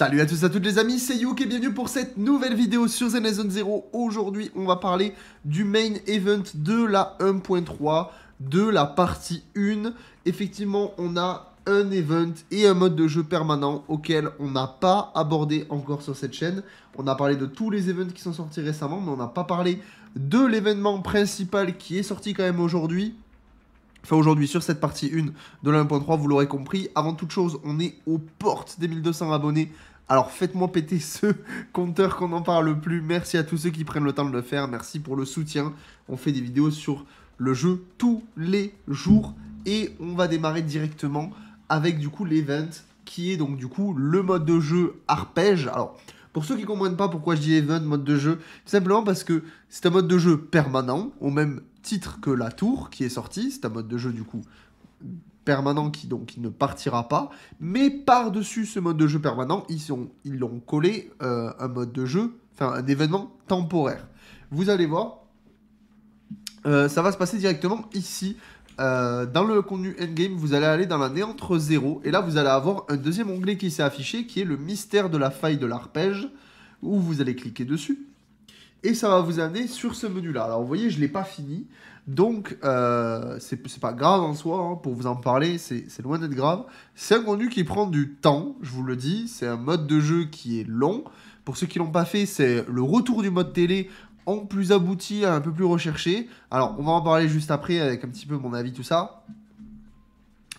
Salut à tous et à toutes les amis, c'est Youk et bienvenue pour cette nouvelle vidéo sur Zenless Zone. Aujourd'hui, on va parler du main event de la 1.3, de la partie 1. Effectivement, on a un event et un mode de jeu permanent auquel on n'a pas abordé encore sur cette chaîne. On a parlé de tous les events qui sont sortis récemment, mais on n'a pas parlé de l'événement principal qui est sorti quand même aujourd'hui. Enfin aujourd'hui sur cette partie 1 de la 1.3, vous l'aurez compris, avant toute chose, on est aux portes des 1200 abonnés. Alors faites-moi péter ce compteur qu'on n'en parle plus. Merci à tous ceux qui prennent le temps de le faire. Merci pour le soutien. On fait des vidéos sur le jeu tous les jours. Et on va démarrer directement avec du coup l'event qui est donc du coup le mode de jeu arpège. Alors pour ceux qui ne comprennent pas pourquoi je dis event, mode de jeu, tout simplement parce que c'est un mode de jeu permanent, au même titre que la tour qui est sortie. C'est un mode de jeu du coup permanent qui ne partira pas. Mais par-dessus ce mode de jeu permanent, ils l'ont collé un mode de jeu, enfin un événement temporaire. Vous allez voir, ça va se passer directement ici. Dans le contenu endgame, vous allez aller dans la néantre 0 et là vous allez avoir un deuxième onglet qui s'est affiché qui est le mystère de la faille de l'arpège où vous allez cliquer dessus et ça va vous amener sur ce menu là. Alors vous voyez, je ne l'ai pas fini donc c'est pas grave en soi, hein, pour vous en parler, c'est loin d'être grave. C'est un contenu qui prend du temps, je vous le dis, c'est un mode de jeu qui est long. Pour ceux qui l'ont pas fait, c'est le retour du mode télé en plus abouti, un peu plus recherché. Alors, on va en parler juste après avec un petit peu mon avis, tout ça.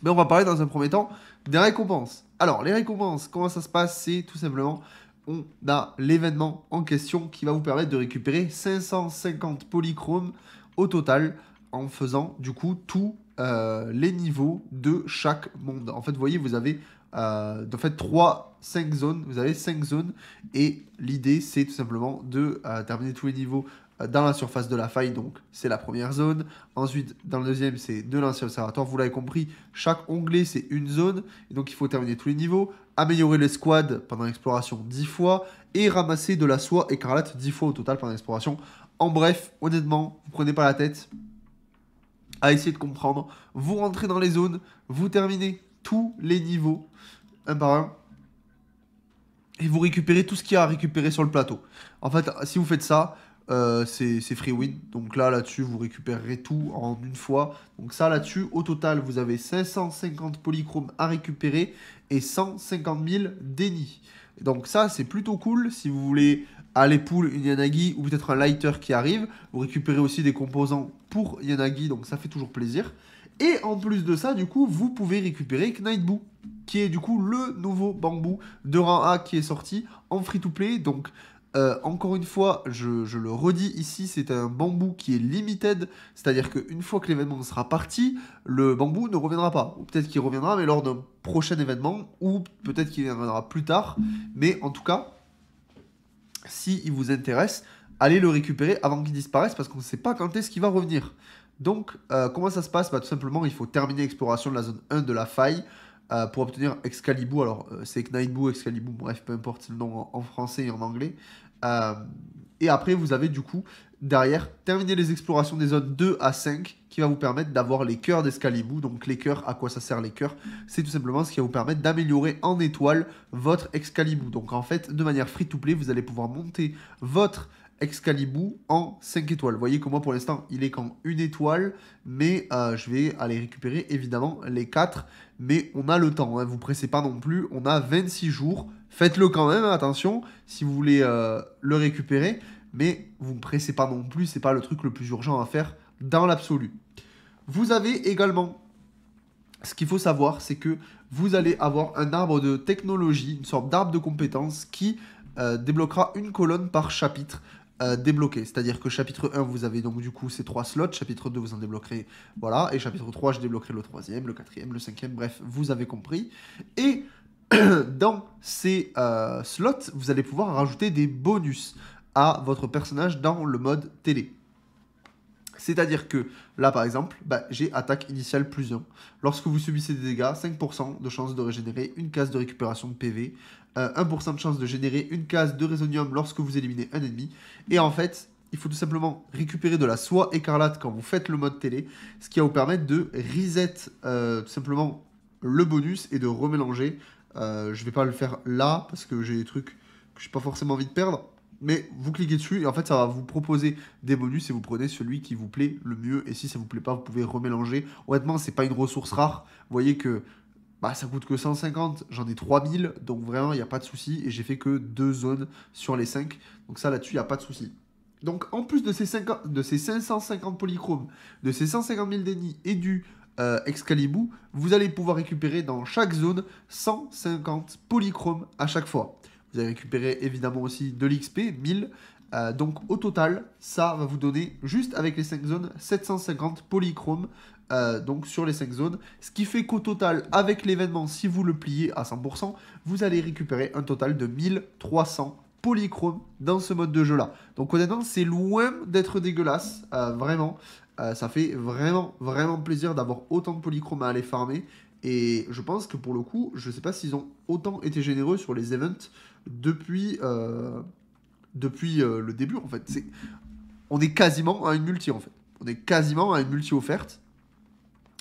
Mais on va parler dans un premier temps des récompenses. Alors, les récompenses, comment ça se passe? C'est tout simplement, on a l'événement en question qui va vous permettre de récupérer 550 polychromes au total en faisant du coup tous les niveaux de chaque monde. En fait, vous voyez, vous avez en fait 5 zones, vous avez 5 zones et l'idée c'est tout simplement de terminer tous les niveaux dans la surface de la faille, donc c'est la première zone. Ensuite, dans le deuxième, c'est de l'ancien observatoire. Vous l'avez compris, chaque onglet c'est une zone, et donc il faut terminer tous les niveaux, améliorer les squads pendant l'exploration 10 fois, et ramasser de la soie écarlate 10 fois au total pendant l'exploration. En bref, honnêtement, vous prenez pas la tête à essayer de comprendre. Vous rentrez dans les zones, vous terminez tous les niveaux, un par un, et vous récupérez tout ce qu'il y a à récupérer sur le plateau. En fait, si vous faites ça, c'est free win. Donc là-dessus, vous récupérerez tout en une fois. Donc ça, là-dessus, au total, vous avez 550 polychromes à récupérer et 150 000 dénis. Donc ça, c'est plutôt cool si vous voulez aller pull une Yanagi ou peut-être un lighter qui arrive. Vous récupérez aussi des composants pour Yanagi, donc ça fait toujours plaisir. Et en plus de ça, du coup, vous pouvez récupérer Knightboo, qui est du coup le nouveau bambou de rang A qui est sorti en free-to-play. Donc encore une fois, je le redis ici, c'est un bambou qui est limited, c'est-à-dire qu'une fois que l'événement sera parti, le bambou ne reviendra pas. Ou peut-être qu'il reviendra, mais lors d'un prochain événement, ou peut-être qu'il reviendra plus tard. Mais en tout cas, si il vous intéresse, allez le récupérer avant qu'il disparaisse, parce qu'on ne sait pas quand est-ce qu'il va revenir. Donc, comment ça se passe? Tout simplement, il faut terminer l'exploration de la zone 1 de la faille pour obtenir Excalibur. Alors, c'est Knightboo, Excalibur, bref, peu importe le nom en français et en anglais. Et après, vous avez du coup, derrière, terminer les explorations des zones 2 à 5 qui va vous permettre d'avoir les cœurs d'Excalibur. Donc, les cœurs, à quoi ça sert les cœurs? C'est tout simplement ce qui va vous permettre d'améliorer en étoile votre Excalibur. Donc, en fait, de manière free-to-play, vous allez pouvoir monter votre Excalibur en 5 étoiles. Vous voyez que moi pour l'instant il est qu'en 1 étoile, mais je vais aller récupérer évidemment les 4, mais on a le temps, hein, vous pressez pas non plus, on a 26 jours, faites-le quand même, hein, attention, si vous voulez le récupérer, mais vous ne pressez pas non plus, c'est pas le truc le plus urgent à faire dans l'absolu. Vous avez également, ce qu'il faut savoir, c'est que vous allez avoir un arbre de technologie, une sorte d'arbre de compétences qui débloquera une colonne par chapitre. Débloqué, c'est-à-dire que chapitre 1 vous avez donc du coup ces 3 slots, chapitre 2 vous en débloquerez, voilà, et chapitre 3 je débloquerai le 3e, le 4e, le 5e, bref, vous avez compris. Et dans ces slots, vous allez pouvoir rajouter des bonus à votre personnage dans le mode télé. C'est-à-dire que là, par exemple, j'ai attaque initiale plus 1. Lorsque vous subissez des dégâts, 5% de chance de régénérer une case de récupération de PV, 1% de chance de générer une case de résonium lorsque vous éliminez un ennemi. Et en fait, il faut tout simplement récupérer de la soie écarlate quand vous faites le mode télé, ce qui va vous permettre de reset tout simplement le bonus et de remélanger Je vais pas le faire là parce que j'ai des trucs que j'ai pas forcément envie de perdre. Mais vous cliquez dessus et en fait ça va vous proposer des bonus et vous prenez celui qui vous plaît le mieux. Et si ça vous plaît pas, vous pouvez remélanger. Honnêtement, c'est pas une ressource rare. Vous voyez que bah, ça coûte que 150, j'en ai 3000, donc vraiment il n'y a pas de souci. Et j'ai fait que 2 zones sur les 5. Donc ça là-dessus, il n'y a pas de souci. Donc en plus de ces 550 polychromes, de ces 150 000 dénis et du Excalibur, vous allez pouvoir récupérer dans chaque zone 150 polychromes à chaque fois. Vous allez récupérer évidemment aussi de l'XP, 1000. Donc au total, ça va vous donner, juste avec les 5 zones, 750 polychromes donc sur les 5 zones. Ce qui fait qu'au total, avec l'événement, si vous le pliez à 100%, vous allez récupérer un total de 1300 polychromes dans ce mode de jeu là. Donc honnêtement, c'est loin d'être dégueulasse, vraiment. Ça fait vraiment plaisir d'avoir autant de polychromes à aller farmer. Et je pense que pour le coup, je sais pas s'ils ont autant été généreux sur les events depuis le début en fait. On est quasiment à une multi en fait. On est quasiment à une multi offerte.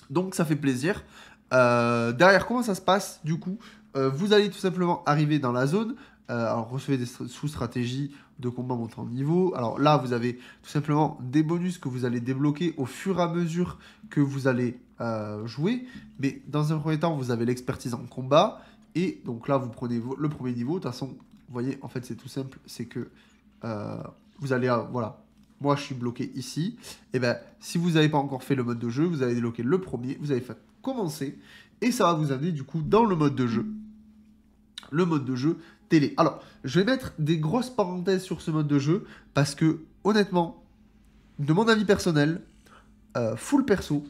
Donc ça fait plaisir. Derrière, comment ça se passe du coup? Vous allez tout simplement arriver dans la zone. Alors recevez des sous-stratégies de combat montant de niveau. Alors là, vous avez tout simplement des bonus que vous allez débloquer au fur et à mesure que vous allez jouer. Mais dans un premier temps, vous avez l'expertise en combat. Et donc là, vous prenez le premier niveau. De toute façon, vous voyez, en fait, c'est tout simple. C'est que vous allez... voilà. Moi, je suis bloqué ici. Et bien, si vous n'avez pas encore fait le mode de jeu, vous allez débloquer le premier. Vous allez faire commencer. Et ça va vous amener, du coup, dans le mode de jeu. Le mode de jeu télé. Alors, je vais mettre des grosses parenthèses sur ce mode de jeu. Parce que, honnêtement, de mon avis personnel, full perso,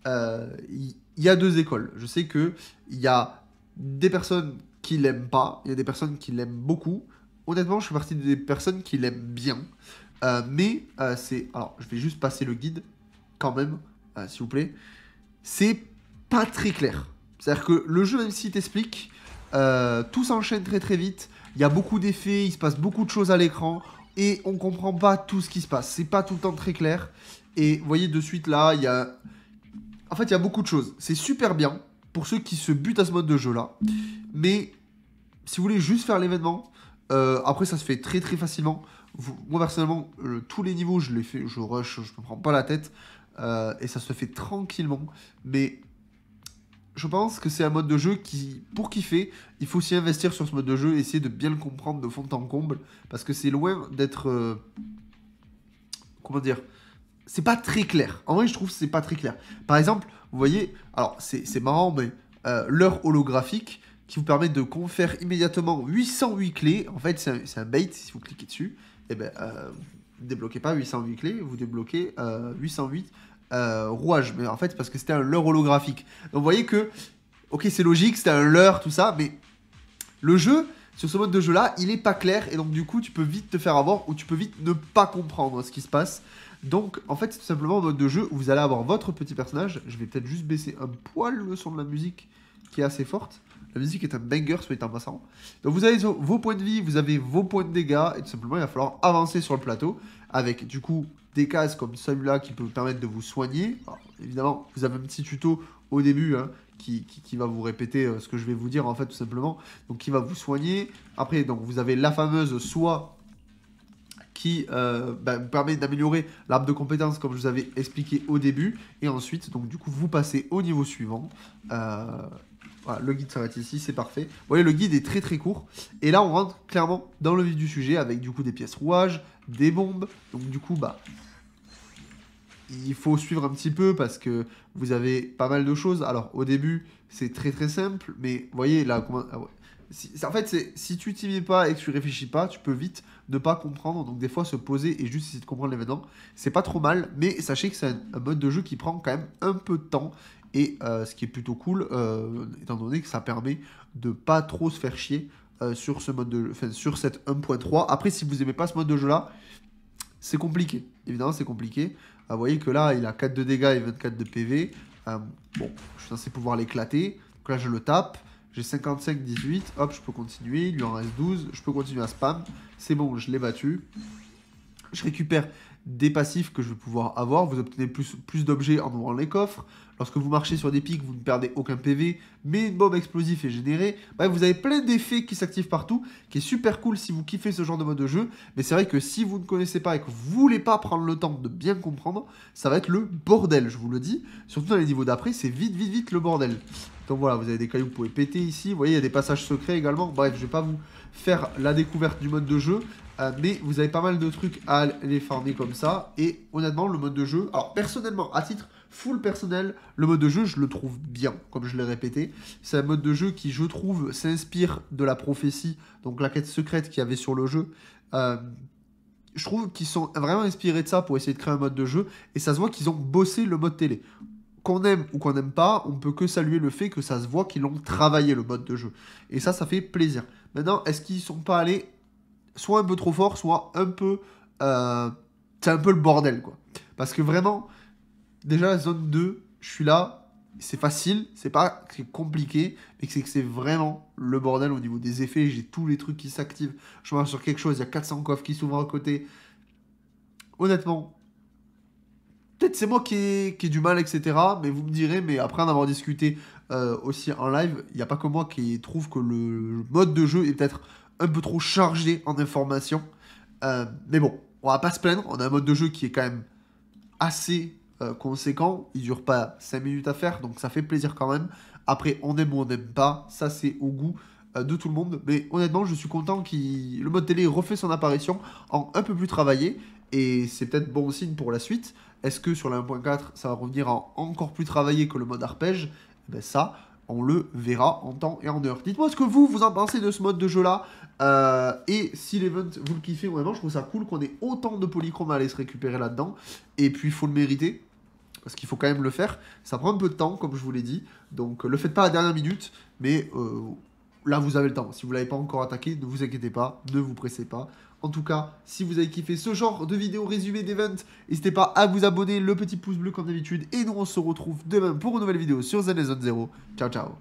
il y a deux écoles. Je sais qu'il y a des personnes qui l'aiment pas. Il y a des personnes qui l'aiment beaucoup. Honnêtement, je fais partie des personnes qui l'aiment bien. Mais c'est... Alors, je vais juste passer le guide, quand même, s'il vous plaît. C'est pas très clair. C'est-à-dire que le jeu, même s'il t'explique, tout s'enchaîne très vite. Il y a beaucoup d'effets, il se passe beaucoup de choses à l'écran. Et on comprend pas tout ce qui se passe. C'est pas tout le temps très clair. Et vous voyez, de suite, là, il y a... En fait, il y a beaucoup de choses. C'est super bien pour ceux qui se butent à ce mode de jeu-là. Mais si vous voulez juste faire l'événement, après, ça se fait très facilement. Moi personnellement, tous les niveaux je les fais, je rush, je me prends pas la tête et ça se fait tranquillement. Mais je pense que c'est un mode de jeu qui, pour kiffer, il faut s'y investir sur ce mode de jeu, essayer de bien le comprendre de fond en comble, parce que c'est loin d'être, comment dire, c'est pas très clair. En vrai, je trouve que c'est pas très clair. Par exemple, vous voyez, alors c'est marrant, mais l'heure holographique qui vous permet de faire immédiatement 808 clés. En fait, c'est un bait si vous cliquez dessus. Et ben, vous ne débloquez pas 808 clés, vous débloquez 808 rouages. Mais en fait, parce que c'était un leurre holographique. Donc vous voyez que, ok, c'est logique, c'était un leurre, tout ça, mais le jeu, sur ce mode de jeu-là, il est pas clair. Et donc du coup, tu peux vite te faire avoir ou tu peux vite ne pas comprendre ce qui se passe. Donc en fait, c'est tout simplement un mode de jeu où vous allez avoir votre petit personnage. Je vais peut-être juste baisser un poil le son de la musique qui est assez forte. La musique est un banger, soit en passant. Donc vous avez vos points de vie, vous avez vos points de dégâts, et tout simplement il va falloir avancer sur le plateau, avec du coup des cases comme celui-là qui peut vous permettre de vous soigner. Alors, évidemment, vous avez un petit tuto au début qui va vous répéter ce que je vais vous dire en fait tout simplement. Donc qui va vous soigner. Après, donc vous avez la fameuse soie qui permet d'améliorer l'arbre de compétences comme je vous avais expliqué au début. Et ensuite, donc du coup, vous passez au niveau suivant. Voilà, le guide s'arrête ici, c'est parfait. Vous voyez, le guide est très court. Et là, on rentre clairement dans le vif du sujet avec du coup des pièces rouages, des bombes. Donc du coup, il faut suivre un petit peu parce que vous avez pas mal de choses. Alors au début, c'est très simple. Mais vous voyez, là, en fait, si tu t'y mets pas et que tu réfléchis pas, tu peux vite ne pas comprendre. Donc des fois, se poser et juste essayer de comprendre l'événement, c'est pas trop mal. Mais sachez que c'est un mode de jeu qui prend quand même un peu de temps. Et ce qui est plutôt cool, étant donné que ça permet de pas trop se faire chier sur ce mode de jeu, enfin, sur cette 1.3. Après, si vous aimez pas ce mode de jeu là, c'est compliqué. Évidemment, c'est compliqué. Vous voyez que là, il a 4 de dégâts et 24 de PV. Bon, je suis censé pouvoir l'éclater. Donc là, je le tape. J'ai 55, 18. Hop, je peux continuer. Il lui en reste 12. Je peux continuer à spam. C'est bon, je l'ai battu. Je récupère des passifs que je vais pouvoir avoir. Vous obtenez plus d'objets en ouvrant les coffres. Lorsque vous marchez sur des pics, vous ne perdez aucun PV, mais une bombe explosive est générée. Bref, vous avez plein d'effets qui s'activent partout, qui est super cool si vous kiffez ce genre de mode de jeu. Mais c'est vrai que si vous ne connaissez pas et que vous voulez pas prendre le temps de bien comprendre, ça va être le bordel, je vous le dis. Surtout dans les niveaux d'après, c'est vite le bordel. Donc voilà, vous avez des cailloux que vous pouvez péter ici. Vous voyez, il y a des passages secrets également. Bref, je vais pas vous faire la découverte du mode de jeu. Mais vous avez pas mal de trucs à les farmer comme ça. Et honnêtement, le mode de jeu... Alors personnellement, à titre full personnel, le mode de jeu, je le trouve bien, comme je l'ai répété. C'est un mode de jeu qui, je trouve, s'inspire de la prophétie, donc la quête secrète qu'il y avait sur le jeu. Je trouve qu'ils sont vraiment inspirés de ça pour essayer de créer un mode de jeu. Et ça se voit qu'ils ont bossé le mode télé. Qu'on aime ou qu'on n'aime pas, on peut que saluer le fait que ça se voit qu'ils l'ont travaillé, le mode de jeu. Et ça fait plaisir. Maintenant, est-ce qu'ils sont pas allés soit un peu trop fort, soit un peu... c'est un peu le bordel, quoi. Parce que vraiment, déjà, la zone 2, je suis là, c'est facile, c'est pas compliqué, mais c'est que c'est vraiment le bordel au niveau des effets. J'ai tous les trucs qui s'activent. Je marche sur quelque chose, il y a 400 coffres qui s'ouvrent à côté. Honnêtement, peut-être c'est moi qui ai du mal, etc. Mais vous me direz, mais après en avoir discuté aussi en live, il n'y a pas que moi qui trouve que le mode de jeu est peut-être un peu trop chargé en informations. Mais bon, on va pas se plaindre. On a un mode de jeu qui est quand même assez conséquent. Il dure pas 5 minutes à faire, donc ça fait plaisir quand même. Après, on aime ou on n'aime pas. Ça, c'est au goût de tout le monde. Mais honnêtement, je suis content que le mode télé refait son apparition en un peu plus travaillé. Et c'est peut-être bon signe pour la suite. Est-ce que sur la 1.4, ça va revenir en encore plus travaillé que le mode arpège? Ben ça, on le verra en temps et en heure. Dites-moi ce que vous en pensez de ce mode de jeu-là. Et si l'event, vous le kiffez vraiment, je trouve ça cool qu'on ait autant de polychromes à aller se récupérer là-dedans. Et puis, il faut le mériter. Parce qu'il faut quand même le faire. Ça prend un peu de temps, comme je vous l'ai dit. Donc, le faites pas à la dernière minute. Mais là, vous avez le temps. Si vous ne l'avez pas encore attaqué, ne vous inquiétez pas. Ne vous pressez pas. En tout cas, si vous avez kiffé ce genre de vidéo résumé d'event, n'hésitez pas à vous abonner, le petit pouce bleu comme d'habitude. Et nous, on se retrouve demain pour une nouvelle vidéo sur Zen Zone 0. Ciao, ciao.